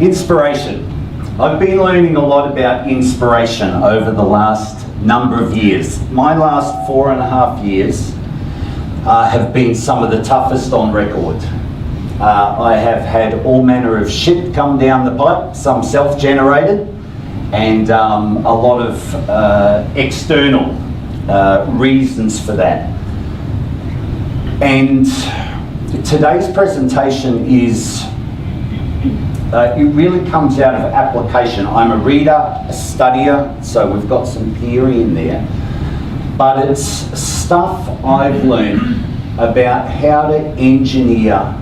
Inspiration. I've been learning a lot about inspiration over the last number of years. My last 4.5 years have been some of the toughest on record. I have had all manner of shit come down the pipe, some self-generated, and a lot of external reasons for that. And today's presentation is it really comes out of application. I'm a reader, a studier, so we've got some theory in there. But it's stuff I've learned about how to engineer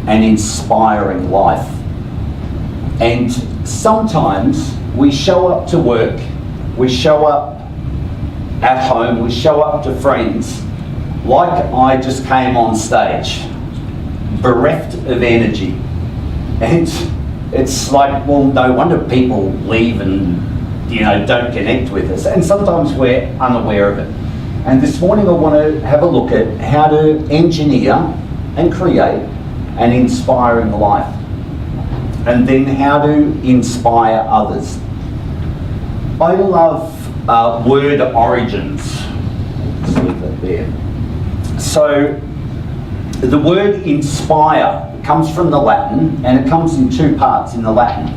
an inspiring life. And sometimes we show up to work, we show up at home, we show up to friends, like I just came on stage, bereft of energy. And it's like, well, no wonder people leave and, don't connect with us. And sometimes we're unaware of it. And this morning I want to have a look at how to engineer and create an inspiring life. And then how to inspire others. I love word origins. Let's leave that there. So the word inspire comes from the Latin, and it comes in two parts in the Latin.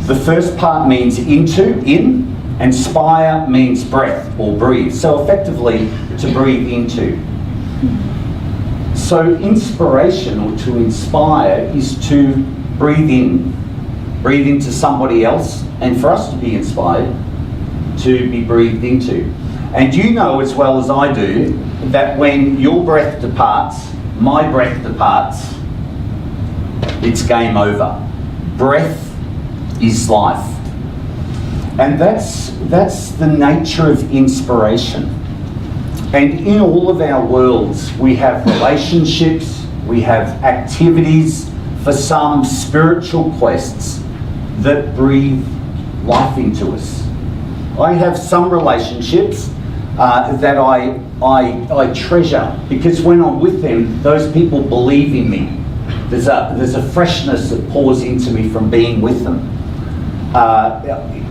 The first part means into, in, and spire means breath or breathe. So effectively, to breathe into. So inspiration, or to inspire, is to breathe into somebody else, and for us to be inspired, to be breathed into. And you know as well as I do that when your breath departs, my breath departs, it's game over. Breath is life. And that's the nature of inspiration. And in all of our worlds, we have relationships, we have activities, for some spiritual quests that breathe life into us. I have some relationships that I treasure, because when I'm with them, those people believe in me. There's a freshness that pours into me from being with them.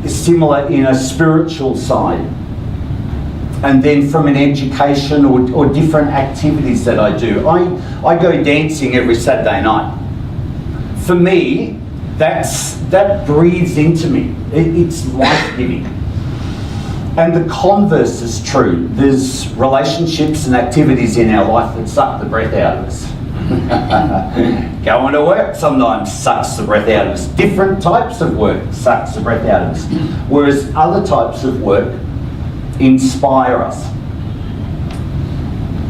Similar in a spiritual side. And then from an education or different activities that I do. I go dancing every Saturday night. For me, that breathes into me. It's life-giving. And the converse is true. There's relationships and activities in our life that suck the breath out of us. Going to work sometimes sucks the breath out of us. Different types of work sucks the breath out of us. Whereas other types of work inspire us.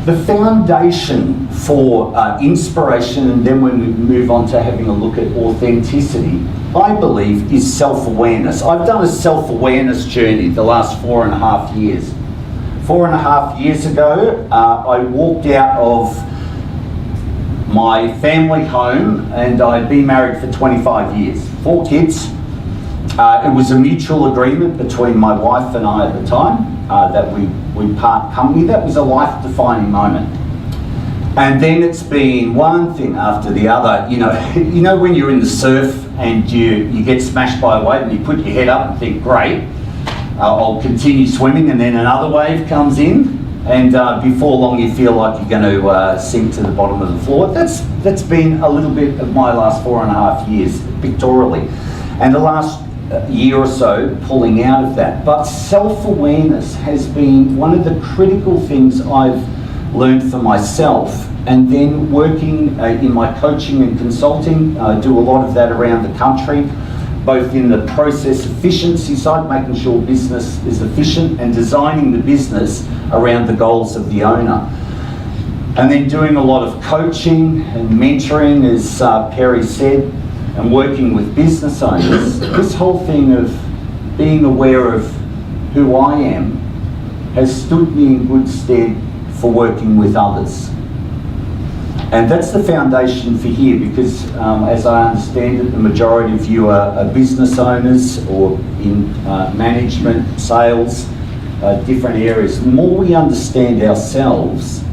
The foundation for inspiration, and then when we move on to having a look at authenticity, I believe is self-awareness. I've done a self-awareness journey the last 4.5 years. 4.5 years ago, I walked out of my family home, and I'd been married for 25 years, 4 kids. It was a mutual agreement between my wife and I at the time that we part company. That was a life-defining moment. And then it's been one thing after the other. You know when you're in the surf and you get smashed by a wave and you put your head up and think, great, I'll continue swimming, and then another wave comes in, and before long you feel like you're going to sink to the bottom of the floor. That's been a little bit of my last 4.5 years pictorially, and the last year or so pulling out of that. But self-awareness has been one of the critical things I've learned for myself, and then working in my coaching and consulting, I do a lot of that around the country, both in the process efficiency side, making sure business is efficient, and designing the business around the goals of the owner. And then doing a lot of coaching and mentoring, as Perry said, and working with business owners. This whole thing of being aware of who I am has stood me in good stead for working with others. And that's the foundation for here, because as I understand it, the majority of you are business owners or in management, sales, different areas. The more we understand ourselves,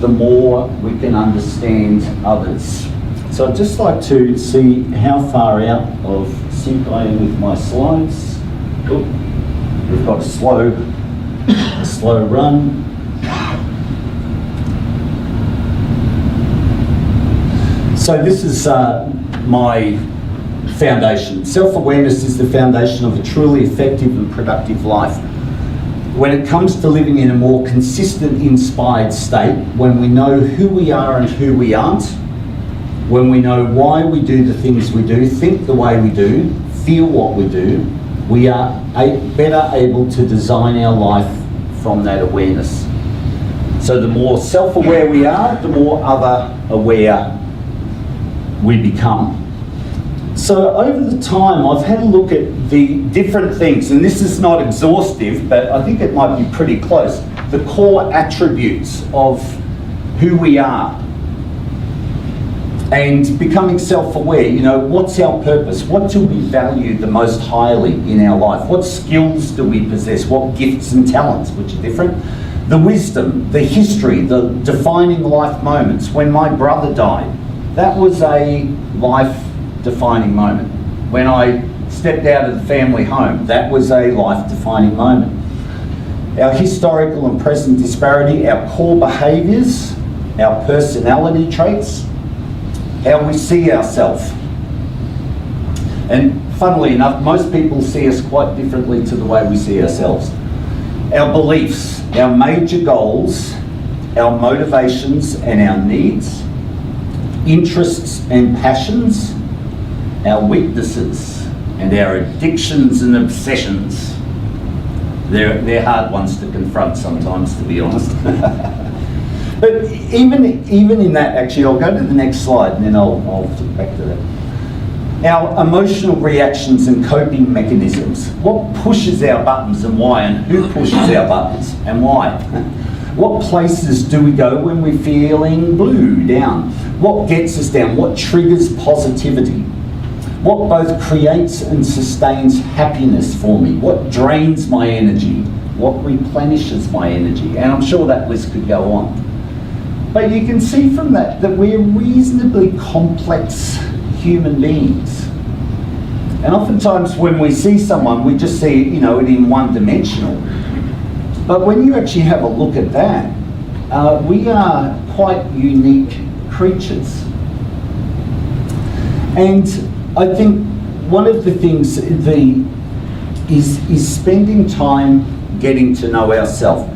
the more we can understand others. So I'd just like to see how far out of sync I am with my slides. Oh, we've got a slow run. So this is my foundation. Self-awareness is the foundation of a truly effective and productive life. When it comes to living in a more consistent, inspired state, when we know who we are and who we aren't, when we know why we do the things we do, think the way we do, feel what we do, we are better able to design our life from that awareness. So the more self-aware we are, the more other-aware we become. So over the time, I've had a look at the different things, and this is not exhaustive, but I think it might be pretty close. The core attributes of who we are. And becoming self-aware, you know, what's our purpose? What do we value the most highly in our life? What skills do we possess? What gifts and talents, which are different? The wisdom, the history, the defining life moments. When my brother died, that was a life-defining moment. When I stepped out of the family home, that was a life-defining moment. Our historical and present disparity, our core behaviours, our personality traits, how we see ourselves. And funnily enough, most people see us quite differently to the way we see ourselves. Our beliefs, our major goals, our motivations and our needs, interests and passions, our weaknesses and our addictions and obsessions. They're hard ones to confront sometimes, to be honest. But even in that, actually, I'll go to the next slide and then I'll flip back to that. Our emotional reactions and coping mechanisms. What pushes our buttons and why, and who pushes our buttons and why? What places do we go when we're feeling blue, down? What gets us down? What triggers positivity? What both creates and sustains happiness for me? What drains my energy? What replenishes my energy? And I'm sure that list could go on. But you can see from that we're reasonably complex human beings. And oftentimes when we see someone, we just see, you know, it in one-dimensional. But when you actually have a look at that, we are quite unique creatures. And I think one of the things is spending time getting to know ourselves.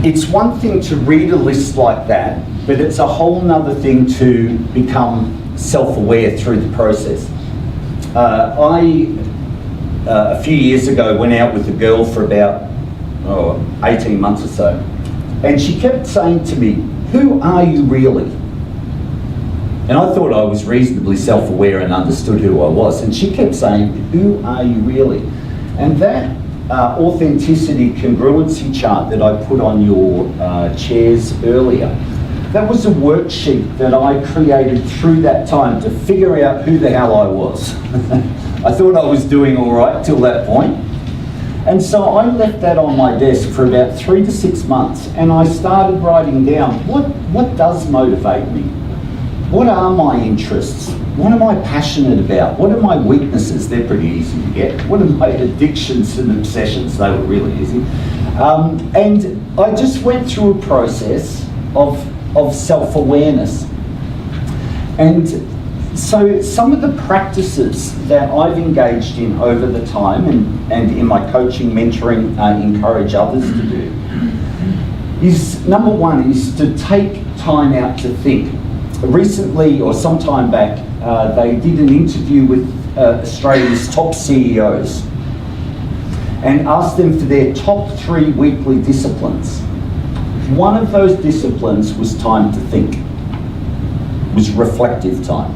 It's one thing to read a list like that, but it's a whole nother thing to become self-aware through the process. A few years ago, went out with a girl for about 18 months or so, and she kept saying to me, "Who are you really?" And I thought I was reasonably self-aware and understood who I was, and she kept saying, "Who are you really?" And that authenticity congruency chart that I put on your chairs earlier, that was a worksheet that I created through that time to figure out who the hell I was. I thought I was doing all right till that point. And so I left that on my desk for about 3 to 6 months, and I started writing down what does motivate me? What are my interests? What am I passionate about? What are my weaknesses? They're pretty easy to get. What are my addictions and obsessions? They were really easy. And I just went through a process of self-awareness. And so some of the practices that I've engaged in over the time and in my coaching, mentoring, encourage others to do, is number one is to take time out to think. Recently, or some time back, they did an interview with Australia's top CEOs and asked them for their top 3 weekly disciplines. One of those disciplines was time to think, was reflective time.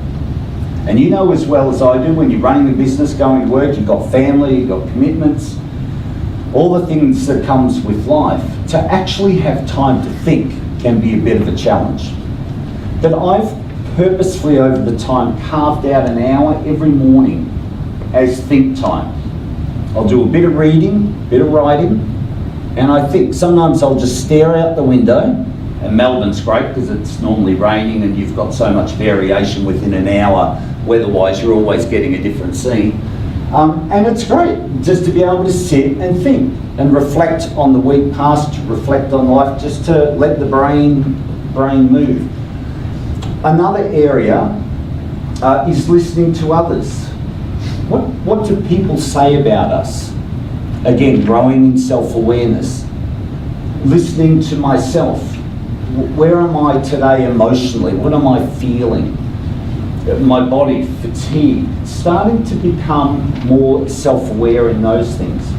And you know as well as I do, when you're running a business, going to work, you've got family, you've got commitments, all the things that comes with life, to actually have time to think can be a bit of a challenge. But I've purposefully over the time carved out an hour every morning as think time. I'll do a bit of reading, a bit of writing, and I think sometimes I'll just stare out the window And Melbourne's great because it's normally raining and you've got so much variation within an hour. Weather-wise, you're always getting a different scene. And it's great just to be able to sit and think and reflect on the week past, reflect on life, just to let the brain move. Another area is listening to others. What do people say about us? Again, growing in self-awareness. Listening to myself. Where am I today emotionally? What am I feeling? My body, fatigue. Starting to become more self-aware in those things.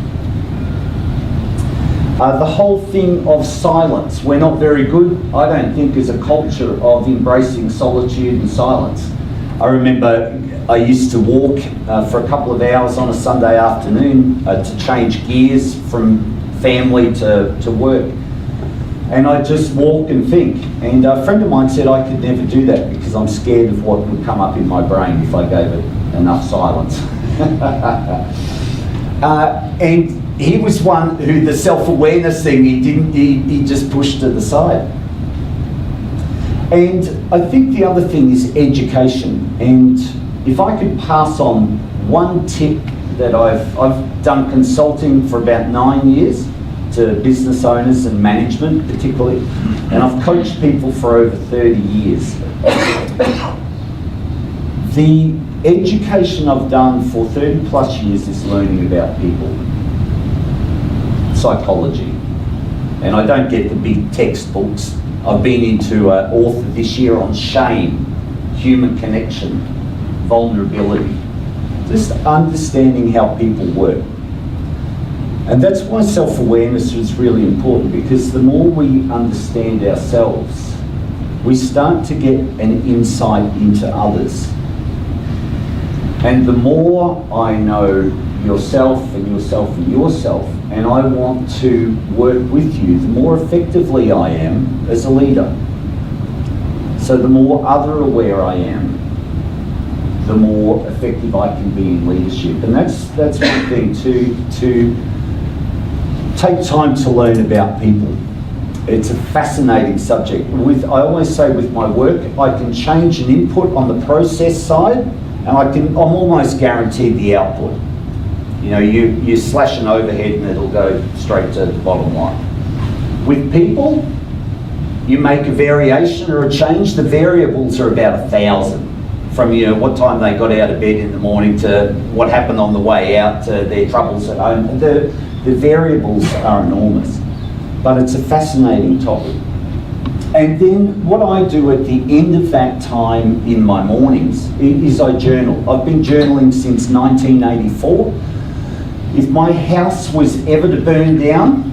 The whole thing of silence. We're not very good, I don't think, as a culture of embracing solitude and silence. I remember I used to walk for a couple of hours on a Sunday afternoon to change gears from family to work. And I just walk and think. And a friend of mine said I could never do that because I'm scared of what would come up in my brain if I gave it enough silence. And he was one who the self-awareness thing, he just pushed to the side. And I think the other thing is education. And if I could pass on one tip that I've done consulting for about 9 years to business owners and management particularly, and I've coached people for over 30 years. The education I've done for 30 plus years is learning about people, psychology. And I don't get the big textbooks. I've been into an author this year on shame, human connection, vulnerability, just understanding how people work. And that's why self-awareness is really important, because the more we understand ourselves, we start to get an insight into others. And the more I know yourself and yourself and yourself, and I want to work with you, the more effectively I am as a leader. So the more other aware I am, the more effective I can be in leadership. And that's one thing, to take time to learn about people. It's a fascinating subject. I always say with my work, I can change an input on the process side, and I'm almost guaranteed the output. You know, you slash an overhead and it'll go straight to the bottom line. With people, you make a variation or a change, the variables are about 1,000. From, you know, what time they got out of bed in the morning to what happened on the way out to their troubles at home. The variables are enormous, but it's a fascinating topic. And then what I do at the end of that time in my mornings is I journal. I've been journaling since 1984. If my house was ever to burn down,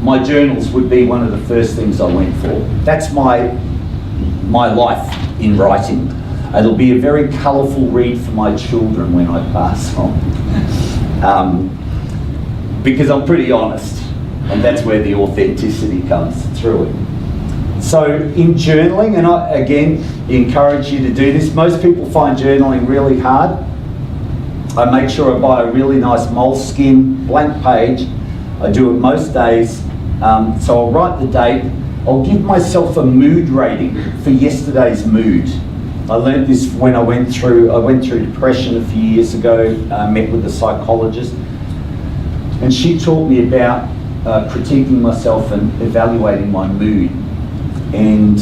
my journals would be one of the first things I went for. That's my life in writing. It'll be a very colourful read for my children when I pass on. Because I'm pretty honest, and that's where the authenticity comes through it. So in journaling, and I again encourage you to do this, most people find journaling really hard. I make sure I buy a really nice moleskin blank page. I do it most days. So I'll write the date. I'll give myself a mood rating for yesterday's mood. I learned this when I went through depression a few years ago. I met with a psychologist, and she taught me about critiquing myself and evaluating my mood. And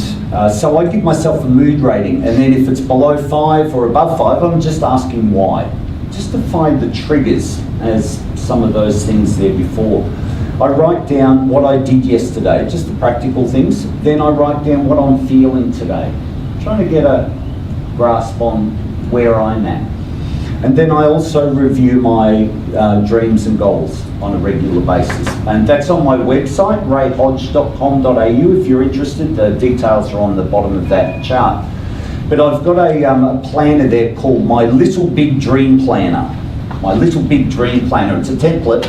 so I give myself a mood rating, and then if it's below 5 or above 5, I'm just asking why. Just to find the triggers as some of those things there before. I write down what I did yesterday, just the practical things. Then I write down what I'm feeling today, trying to get a grasp on where I'm at. And then I also review my dreams and goals on a regular basis. And that's on my website, rayhodge.com.au. If you're interested, the details are on the bottom of that chart. But I've got a planner there called My Little Big Dream Planner. My Little Big Dream Planner. It's a template,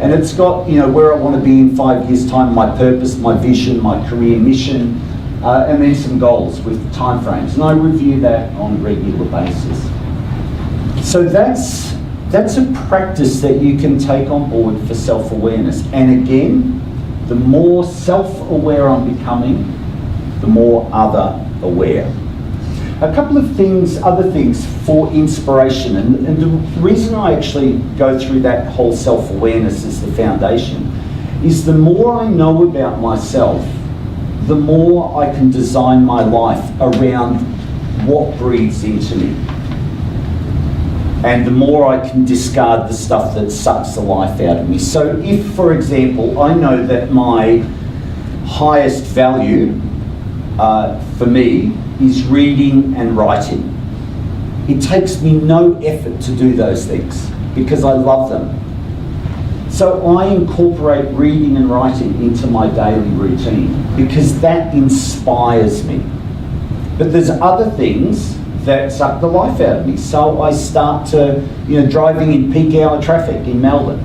and it's got, you know, where I want to be in 5 years' time, my purpose, my vision, my career mission, and then some goals with timeframes. And I review that on a regular basis. So that's a practice that you can take on board for self-awareness. And again, the more self-aware I'm becoming, the more other-aware. A couple of things, other things for inspiration, and the reason I actually go through that whole self-awareness as the foundation is the more I know about myself, the more I can design my life around what breathes into me. And the more I can discard the stuff that sucks the life out of me. So if, for example, I know that my highest value for me is reading and writing, it takes me no effort to do those things because I love them. So I incorporate reading and writing into my daily routine because that inspires me. But there's other things that suck the life out of me. So I start to, driving in peak hour traffic in Melbourne.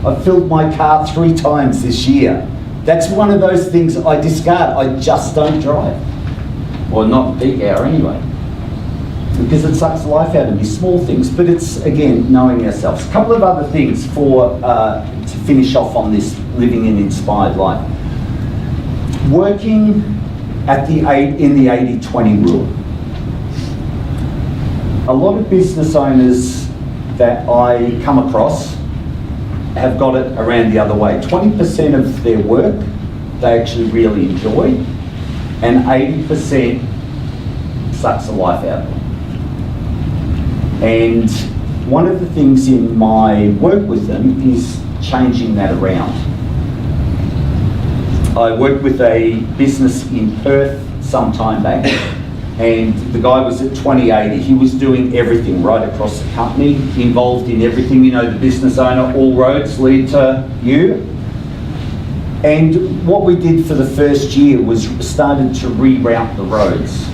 I've filled my car 3 times this year. That's one of those things I discard. I just don't drive. Or not peak hour anyway. Because it sucks the life out of me. Small things, but it's, again, knowing ourselves. A couple of other things to finish off on this living an inspired life. Working in the 80-20 rule. A lot of business owners that I come across have got it around the other way. 20% of their work they actually really enjoy, and 80% sucks the life out of them. And one of the things in my work with them is changing that around. I worked with a business in Perth some time back, and the guy was at 2080. He was doing everything right across the company, involved in everything. The business owner, all roads lead to you. And what we did for the first year was started to reroute the roads.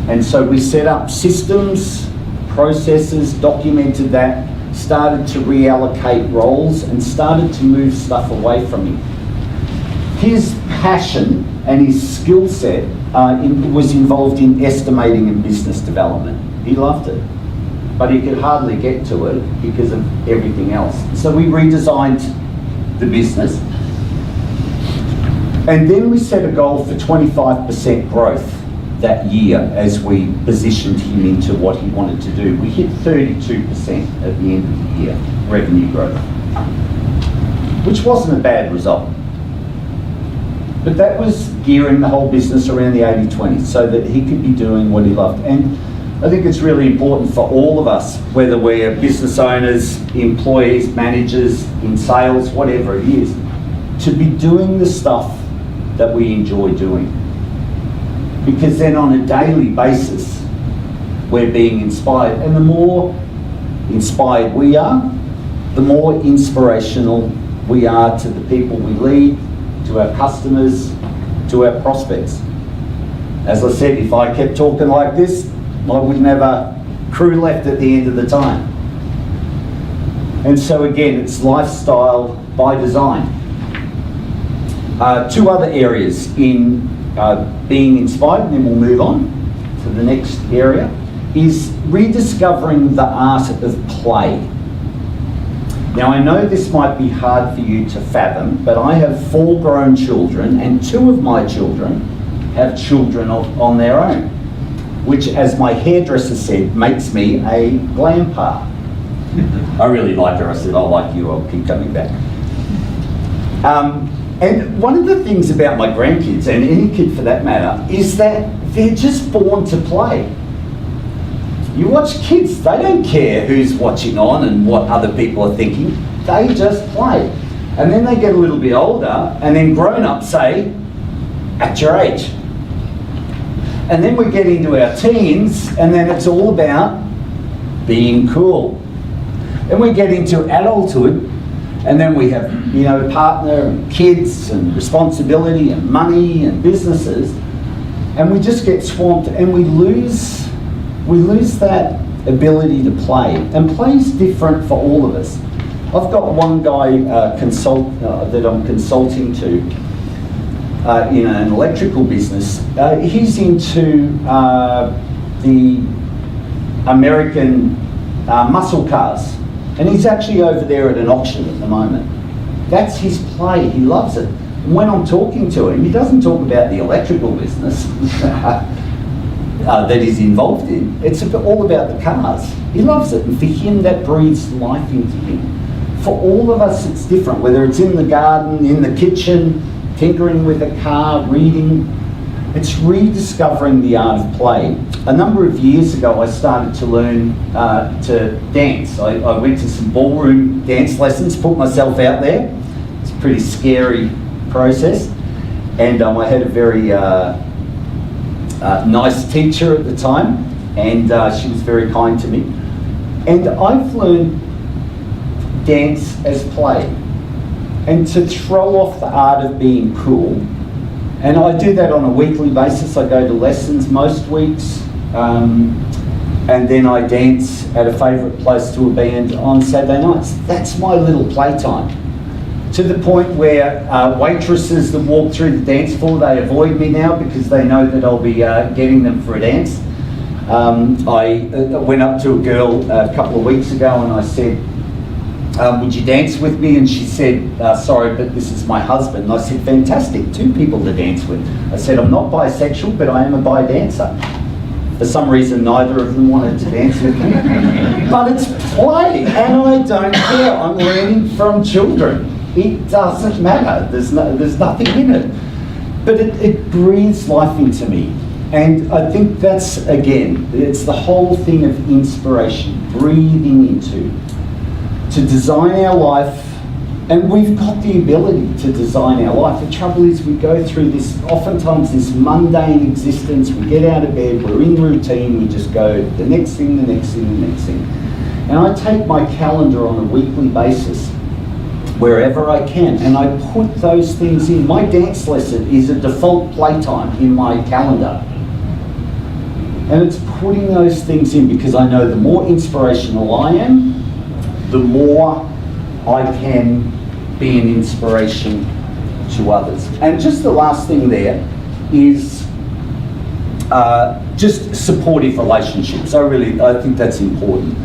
And so we set up systems, processes, documented that, started to reallocate roles and started to move stuff away from him. His passion and his skill set was involved in estimating and business development. He loved it, but he could hardly get to it because of everything else. So we redesigned the business, and then we set a goal for 25% growth that year as we positioned him into what he wanted to do. We hit 32% at the end of the year, revenue growth, which wasn't a bad result. But that was gearing the whole business around the 80-20 so that he could be doing what he loved. And I think it's really important for all of us, whether we're business owners, employees, managers, in sales, whatever it is, to be doing the stuff that we enjoy doing. Because then on a daily basis, we're being inspired. And the more inspired we are, the more inspirational we are to the people we lead, to our customers, to our prospects. As I said, if I kept talking like this, I wouldn't have a crew left at the end of the time. And so again, it's lifestyle by design. 2 other areas in being inspired, and then we'll move on to the next area, is rediscovering the art of play. Now I know this might be hard for you to fathom, but I have 4 grown children, and 2 of my children have children on their own, which, as my hairdresser said, makes me a grandpa. I really like her. I said, I like you, I'll keep coming back. And one of the things about my grandkids, and any kid for that matter, is that they're just born to play. You watch kids, they don't care who's watching on and what other people are thinking. They just play. And then they get a little bit older, and then grown-ups say, at your age. And then we get into our teens, and then it's all about being cool. Then we get into adulthood, and then we have, partner and kids and responsibility and money and businesses, and we just get swamped, and we lose that ability to play. And play is different for all of us. I've got one guy that I'm consulting to in an electrical business. He's into the American muscle cars, and he's actually over there at an auction at the moment. That's his play. He loves it. And when I'm talking to him, he doesn't talk about the electrical business that he's involved in. It's all about the cars. He loves it, and for him, that breathes life into him. For all of us, it's different, whether it's in the garden, in the kitchen, tinkering with a car, reading. It's rediscovering the art of play. A number of years ago, I started to learn to dance. I went to some ballroom dance lessons, put myself out there. It's a pretty scary process. And I had a very nice teacher at the time, and she was very kind to me. And I've learned dance as play, and to throw off the art of being cool. And I do that on a weekly basis. I go to lessons most weeks, and then I dance at a favourite place to a band on Saturday nights. That's my little playtime. To the point where waitresses that walk through the dance floor, they avoid me now because they know that I'll be getting them for a dance. I went up to a girl a couple of weeks ago and I said, would you dance with me? And she said, sorry, but this is my husband. And I said, fantastic, 2 people to dance with. I said, I'm not bisexual, but I am a bi-dancer. For some reason, neither of them wanted to dance with me. But it's play, and I don't care. I'm learning from children. It doesn't matter. There's nothing in it. But it breathes life into me. And I think that's, again, it's the whole thing of inspiration, breathing into, to design our life. And we've got the ability to design our life. The trouble is we go through this, oftentimes this mundane existence. We get out of bed, we're in routine, we just go the next thing, the next thing, the next thing. And I take my calendar on a weekly basis, wherever I can, and I put those things in. My dance lesson is a default playtime in my calendar. And it's putting those things in because I know the more inspirational I am, the more I can be an inspiration to others. And just the last thing there is just supportive relationships. I think that's important.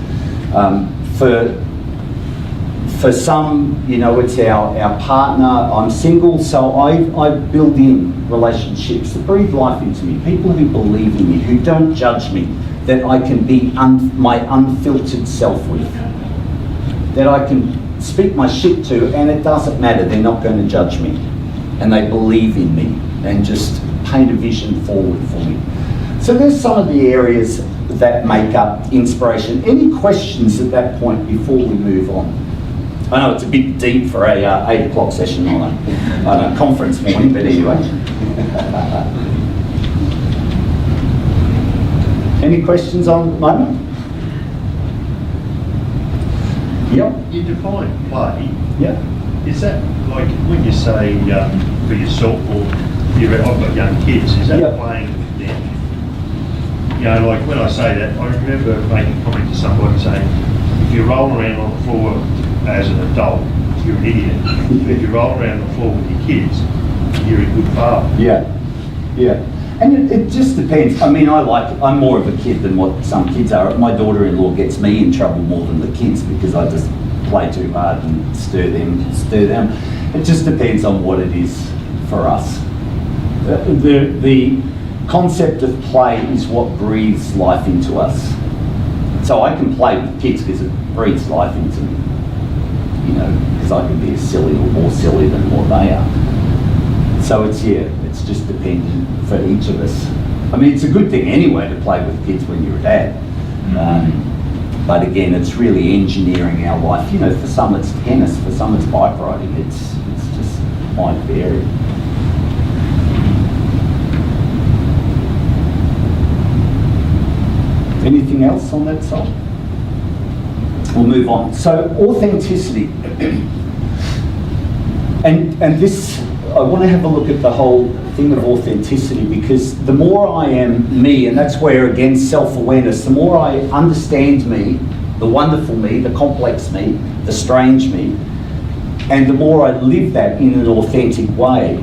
For some, you know, it's our partner. I'm single, so I build in relationships that breathe life into me. People who believe in me, who don't judge me, that I can be my unfiltered self with. That I can speak my shit to, and it doesn't matter. They're not going to judge me. And they believe in me and just paint a vision forward for me. So there's some of the areas that make up inspiration. Any questions at that point before we move on? I know it's a bit deep for a 8 o'clock session on a conference morning, but anyway. Any questions on the moment? Yep. You define play. Yeah. Is that like when you say for yourself or I've got young kids, is that playing with them? You know, like when I say that, I remember making a comment to somebody saying, if you roll around on the floor as an adult, you're an idiot. If you roll around the floor with your kids, you're a good father. Yeah, yeah. And it just depends. I mean, I'm more of a kid than what some kids are. My daughter-in-law gets me in trouble more than the kids because I just play too hard and stir them. It just depends on what it is for us. The concept of play is what breathes life into us. So I can play with kids because it breathes life into me. You know, because I can be as silly or more silly than what they are. So it's just dependent for each of us. I mean, it's a good thing anyway to play with kids when you're a dad. But again, it's really engineering our life. You know, for some it's tennis, for some it's bike riding. It's just might vary. Anything else on that side? We'll move on. So authenticity. And this, I want to have a look at the whole thing of authenticity, because the more I am me, and that's where again self-awareness, the more I understand me, the wonderful me, the complex me, the strange me, and the more I live that in an authentic way,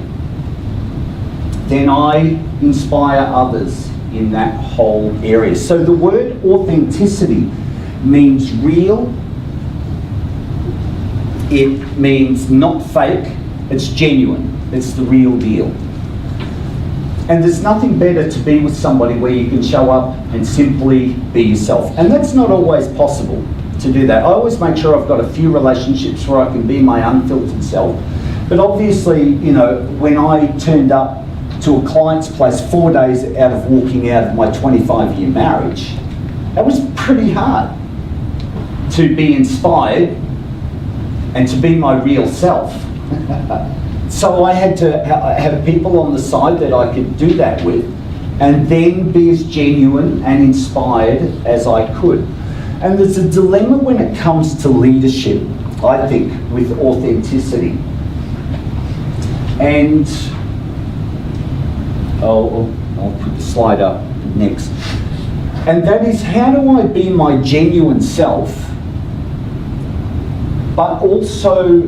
then I inspire others in that whole area. So the word authenticity means real, it means not fake, it's genuine, it's the real deal. And there's nothing better to be with somebody where you can show up and simply be yourself. And that's not always possible to do that. I always make sure I've got a few relationships where I can be my unfiltered self. But obviously, you know, when I turned up to a client's place 4 days out of walking out of my 25-year marriage, that was pretty hard to be inspired and to be my real self. So I had to have people on the side that I could do that with, and then be as genuine and inspired as I could. And there's a dilemma when it comes to leadership, I think, with authenticity. And I'll put the slide up next. And that is, how do I be my genuine self, but also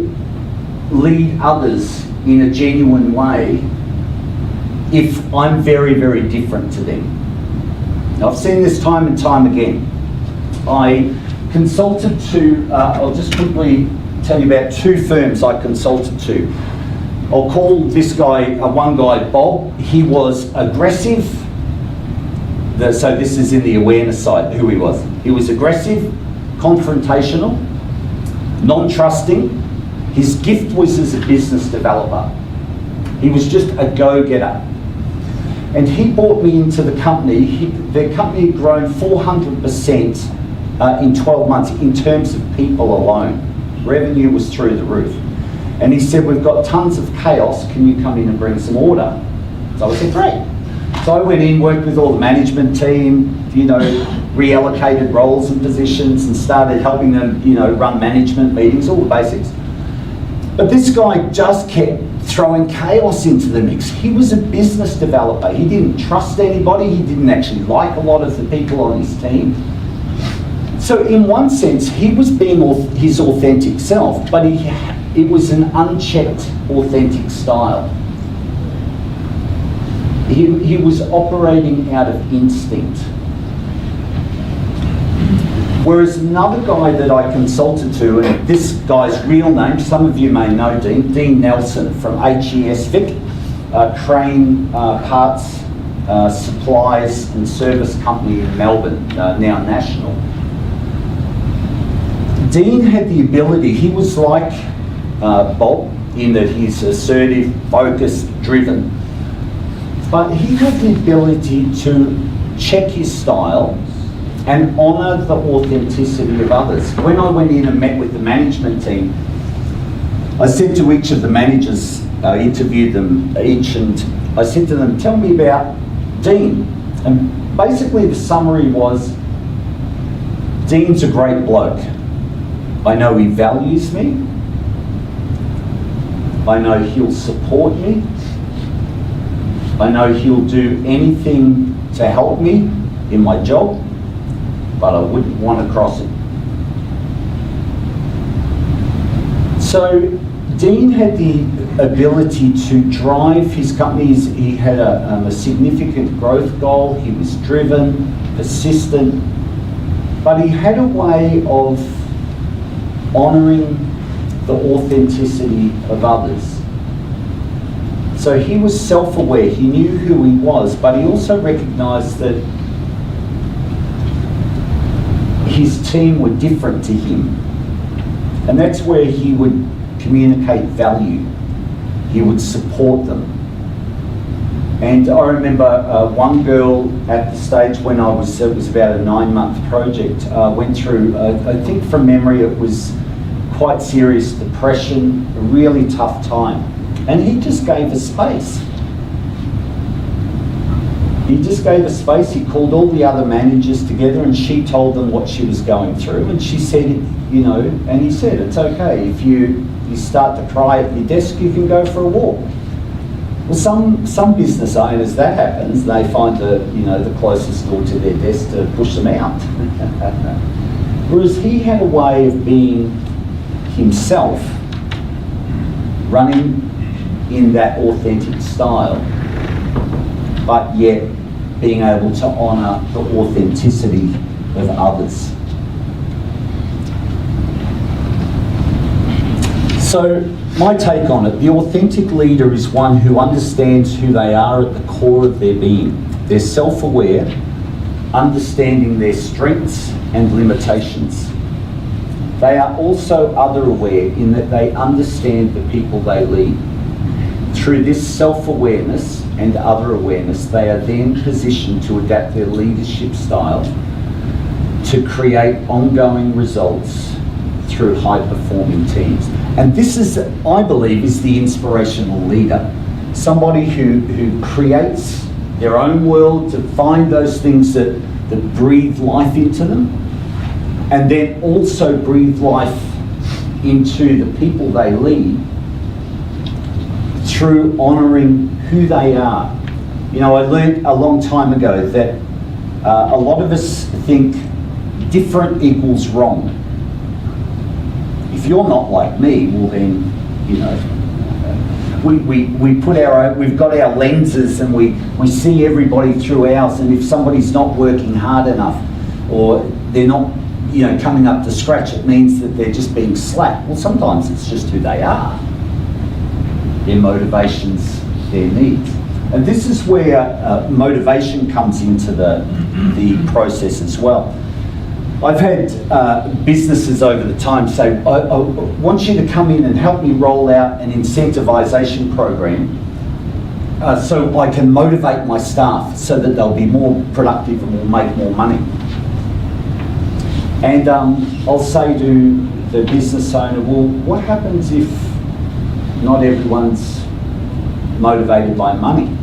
lead others in a genuine way if I'm very, very different to them? Now, I've seen this time and time again. I consulted to, I'll just quickly tell you about 2 firms I consulted to. I'll call this guy, one guy, Bob. He was aggressive. So this is in the awareness side, who he was. He was aggressive, confrontational, non-trusting. His gift was as a business developer. He was just a go-getter. And he brought me into the company. Their company had grown 400% in 12 months in terms of people alone. Revenue was through the roof. And he said, we've got tons of chaos, can you come in and bring some order? So I said, great. So I went in, worked with all the management team, you know, reallocated roles and positions and started helping them, you know, run management meetings, all the basics. But this guy just kept throwing chaos into the mix. He was a business developer. He didn't trust anybody. He didn't actually like a lot of the people on his team. So in one sense, he was being his authentic self, but it was an unchecked, authentic style. He was operating out of instinct. Whereas another guy that I consulted to, and this guy's real name, some of you may know Dean Nelson from HES Vic, crane parts, supplies and service company in Melbourne, now national. Dean had the ability, he was like Bob in that he's assertive, focused, driven, but he had the ability to check his style and honour the authenticity of others. When I went in and met with the management team, I said to each of the managers, I interviewed them each, and I said to them, tell me about Dean. And basically the summary was, Dean's a great bloke. I know he values me. I know he'll support me. I know he'll do anything to help me in my job, but I wouldn't want to cross it. So Dean had the ability to drive his companies. He had a significant growth goal. He was driven, persistent, but he had a way of honouring the authenticity of others. So he was self-aware. He knew who he was, but he also recognised that his team were different to him. And that's where he would communicate value. He would support them. And I remember one girl at the stage when it was about a 9-month project, went through, I think from memory, it was quite serious depression, a really tough time. And he just gave her space. He just gave her space. He called all the other managers together and she told them what she was going through. And she said, you know, and he said, it's okay. If you start to cry at your desk, you can go for a walk. Well, some business owners, that happens. They find the closest door to their desk to push them out. Whereas he had a way of being himself, running in that authentic style, but yet being able to honour the authenticity of others. So my take on it, the authentic leader is one who understands who they are at the core of their being. They're self-aware, understanding their strengths and limitations. They are also other-aware in that they understand the people they lead. Through this self-awareness and other-awareness, they are then positioned to adapt their leadership style to create ongoing results through high-performing teams. And this is, I believe, is the inspirational leader. Somebody who creates their own world to find those things that breathe life into them, and then also breathe life into the people they lead through honouring who they are. You know, I learned a long time ago that a lot of us think different equals wrong. If you're not like me, well then, you know, we put we've got our lenses and we see everybody through ours, and if somebody's not working hard enough or they're not, you know, coming up to scratch, it means that they're just being slack. Well, sometimes it's just who they are, their motivations, their needs. And this is where motivation comes into the process as well. I've had businesses over the time say, I want you to come in and help me roll out an incentivisation program so I can motivate my staff so that they'll be more productive and will make more money. And I'll say to the business owner, well, what happens if not everyone's motivated by money?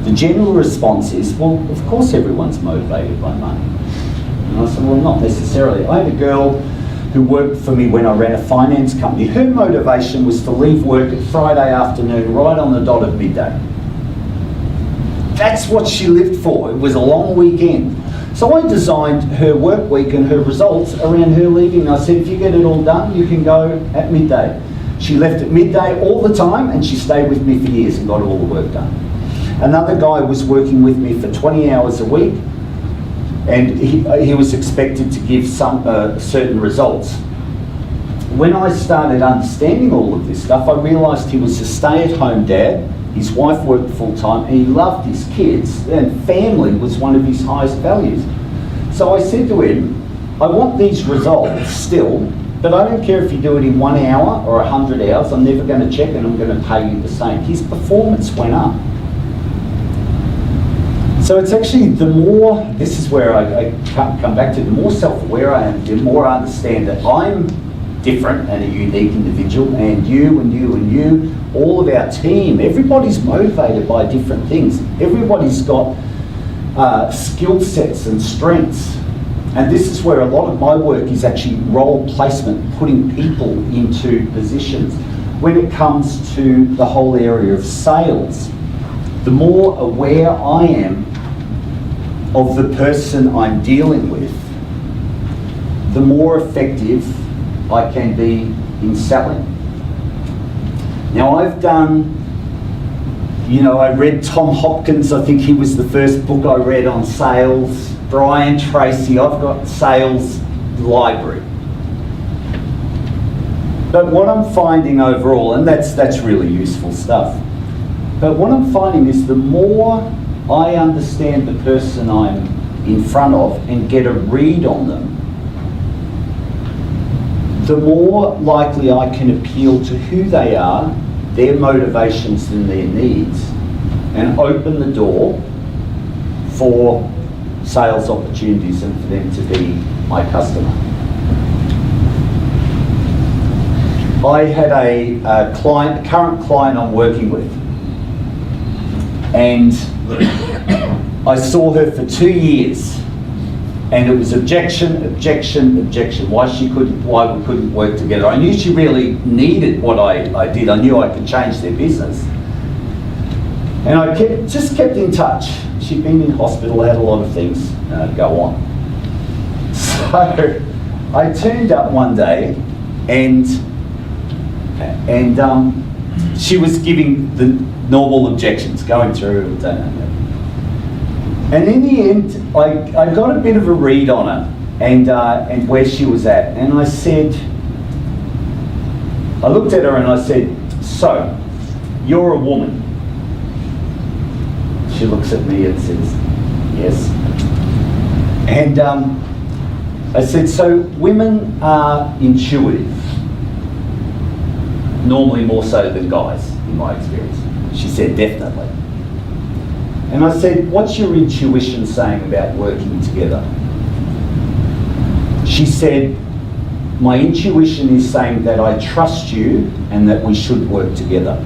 The general response is, well, of course everyone's motivated by money. And I said, well, not necessarily. I had a girl who worked for me when I ran a finance company. Her motivation was to leave work at Friday afternoon right on the dot of midday. That's what she lived for. It was a long weekend. So I designed her work week and her results around her leaving. I said, if you get it all done, you can go at midday. She left at midday all the time, and she stayed with me for years and got all the work done. Another guy was working with me for 20 hours a week, and he was expected to give some certain results. When I started understanding all of this stuff, I realised he was a stay-at-home dad, his wife worked full-time, and he loved his kids, and family was one of his highest values. So I said to him, I want these results still, but I don't care if you do it in 1 hour or 100 hours, I'm never going to check and I'm going to pay you the same. His performance went up. So it's actually the more, this is where I come back to, the more self-aware I am, the more I understand that I'm different and a unique individual, and you and you and you, all of our team, everybody's motivated by different things. Everybody's got skill sets and strengths. And this is where a lot of my work is actually role placement, putting people into positions. When it comes to the whole area of sales, the more aware I am of the person I'm dealing with, the more effective I can be in selling. Now I've done, you know, I read Tom Hopkins, I think he was the first book I read on sales. Brian Tracy, I've got sales library. But what I'm finding overall, and that's really useful stuff, but what I'm finding is the more I understand the person I'm in front of and get a read on them, the more likely I can appeal to who they are, their motivations and their needs, and open the door for sales opportunities and for them to be my customer. I had a client, a current client I'm working with, and I saw her for 2 years, and it was objection, objection, objection. Why we couldn't work together. I knew she really needed what I did. I knew I could change their business, and I just kept in touch. She'd been in hospital, had a lot of things go on. So I turned up one day, and she was giving the normal objections, going through it. And in the end, I got a bit of a read on her and where she was at. And I said, I looked at her and I said, so, you're a woman. She looks at me and says, yes. And I said, so women are intuitive, normally more so than guys, in my experience. She said, definitely. And I said, what's your intuition saying about working together? She said, my intuition is saying that I trust you and that we should work together.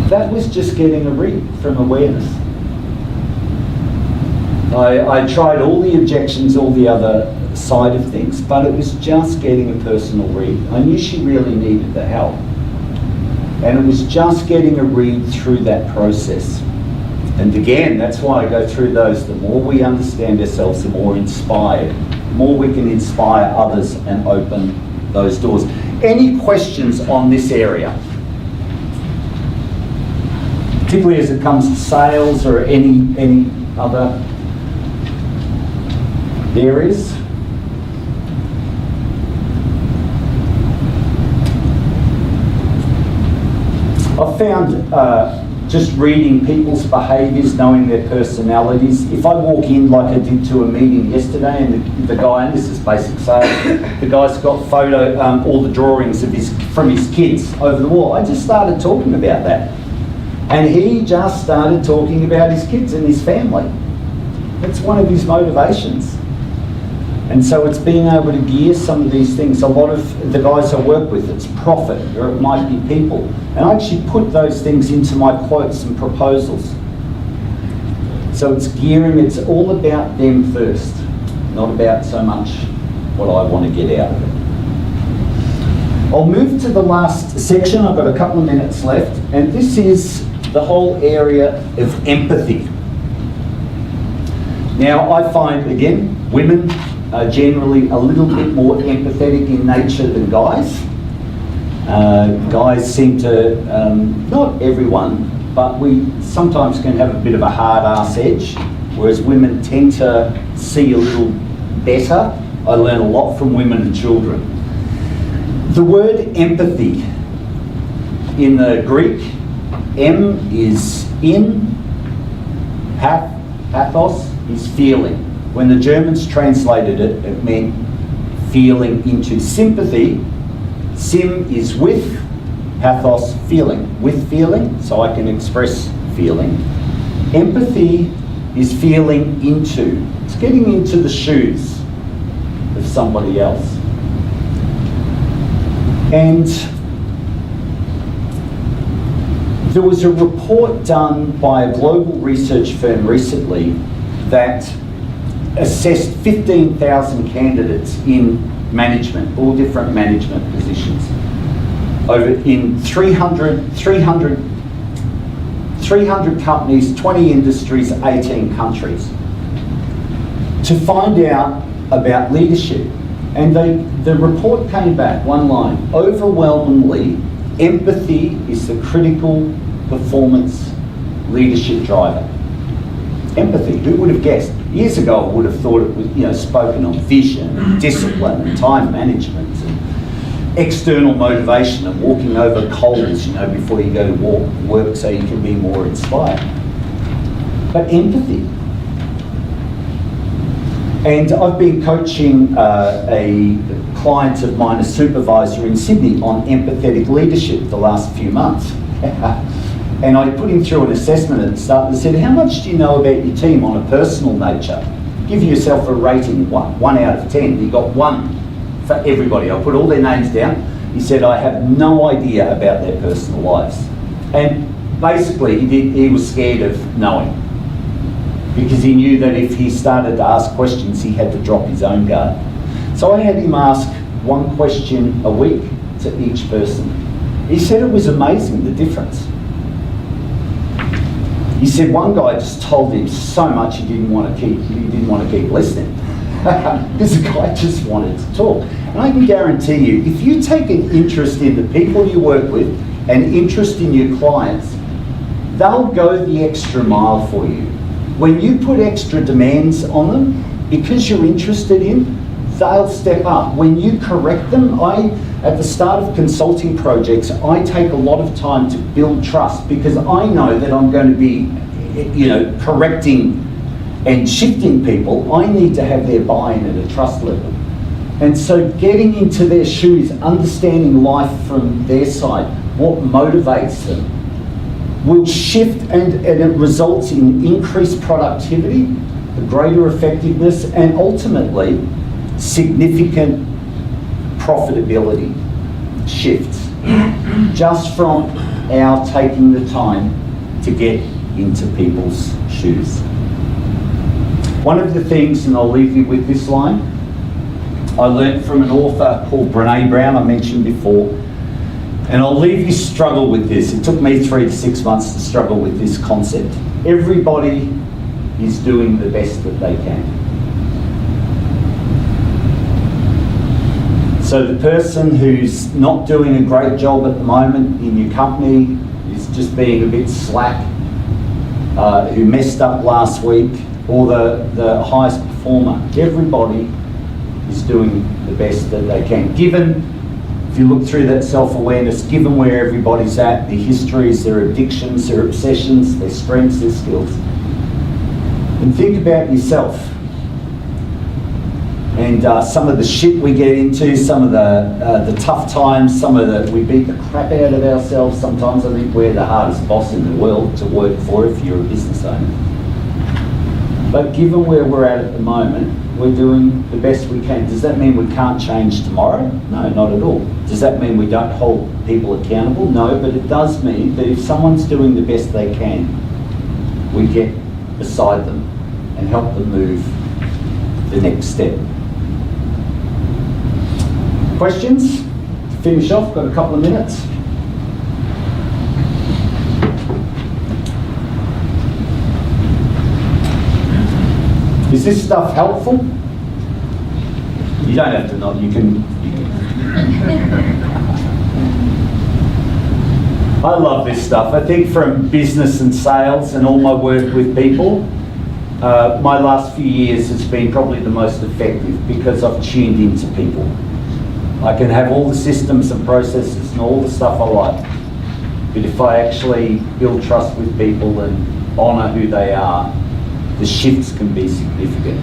That was just getting a read from awareness. I tried all the objections, all the other side of things, but it was just getting a personal read. I knew she really needed the help. And it was just getting a read through that process. And again, that's why I go through those. The more we understand ourselves, the more inspired, the more we can inspire others and open those doors. Any questions on this area? Particularly as it comes to sales or any other areas? I've found just reading people's behaviours, knowing their personalities. If I walk in like I did to a meeting yesterday, and the guy, and this is basic sales, the guy's got all the drawings of from his kids over the wall. I just started talking about that. And he just started talking about his kids and his family. That's one of his motivations. And so it's being able to gear some of these things. A lot of the guys I work with, it's profit, or it might be people. And I actually put those things into my quotes and proposals. So it's gearing, it's all about them first, not about so much what I want to get out of it. I'll move to the last section. I've got a couple of minutes left. And this is the whole area of empathy. Now, I find, again, women are generally a little bit more empathetic in nature than guys. Guys seem to, not everyone, but we sometimes can have a bit of a hard ass edge, whereas women tend to see a little better. I learn a lot from women and children. The word empathy in the Greek, M is in, pathos is feeling. When the Germans translated it, it meant feeling into sympathy. Sim is with, pathos feeling. With feeling, so I can express feeling. Empathy is feeling into. It's getting into the shoes of somebody else. And there was a report done by a global research firm recently that assessed 15,000 candidates in management, all different management positions, over in 300 companies, 20 industries, 18 countries, to find out about leadership. And the report came back, one line, overwhelmingly, empathy is the critical performance leadership driver. Empathy, who would have guessed? Years ago, I would have thought it was, spoken on vision, and discipline, and time management, and external motivation, and walking over coals, before you go to work so you can be more inspired. But empathy. And I've been coaching a client of mine, a supervisor in Sydney, on empathetic leadership the last few months. And I put him through an assessment at the start and said, how much do you know about your team on a personal nature? Give yourself a rating, 1 out of 10. He got 1 for everybody. I put all their names down. He said, I have no idea about their personal lives. And basically, he was scared of knowing, because he knew that if he started to ask questions, he had to drop his own guard. So I had him ask 1 question a week to each person. He said it was amazing, the difference. He said one guy just told him so much he didn't want to keep listening. This guy just wanted to talk. And I can guarantee you, if you take an interest in the people you work with and interest in your clients, they'll go the extra mile for you. When you put extra demands on them, because you're interested in, they'll step up. When you correct them, at the start of consulting projects, I take a lot of time to build trust because I know that I'm going to be, correcting and shifting people. I need to have their buy-in at a trust level. And so getting into their shoes, understanding life from their side, what motivates them, will shift and it results in increased productivity, a greater effectiveness, and ultimately significant profitability shifts just from our taking the time to get into people's shoes. One of the things, and I'll leave you with this line, I learned from an author called Brene Brown, I mentioned before, and I'll leave you struggle with this. It took me 3 to 6 months to struggle with this concept. Everybody is doing the best that they can. So the person who's not doing a great job at the moment in your company is just being a bit slack, who messed up last week, or the highest performer. Everybody is doing the best that they can. Given, if you look through that self-awareness, given where everybody's at, their histories, their addictions, their obsessions, their strengths, their skills. And think about yourself. And some of the shit we get into, some of the tough times, we beat the crap out of ourselves. Sometimes I think we're the hardest boss in the world to work for if you're a business owner. But given where we're at the moment, we're doing the best we can. Does that mean we can't change tomorrow? No, not at all. Does that mean we don't hold people accountable? No, but it does mean that if someone's doing the best they can, we get beside them and help them move the next step. Questions? To finish off, got a couple of minutes. Is this stuff helpful? You don't have to nod, you can. I love this stuff. I think from business and sales and all my work with people, my last few years has been probably the most effective because I've tuned into people. I can have all the systems and processes and all the stuff I like, but if I actually build trust with people and honour who they are, the shifts can be significant.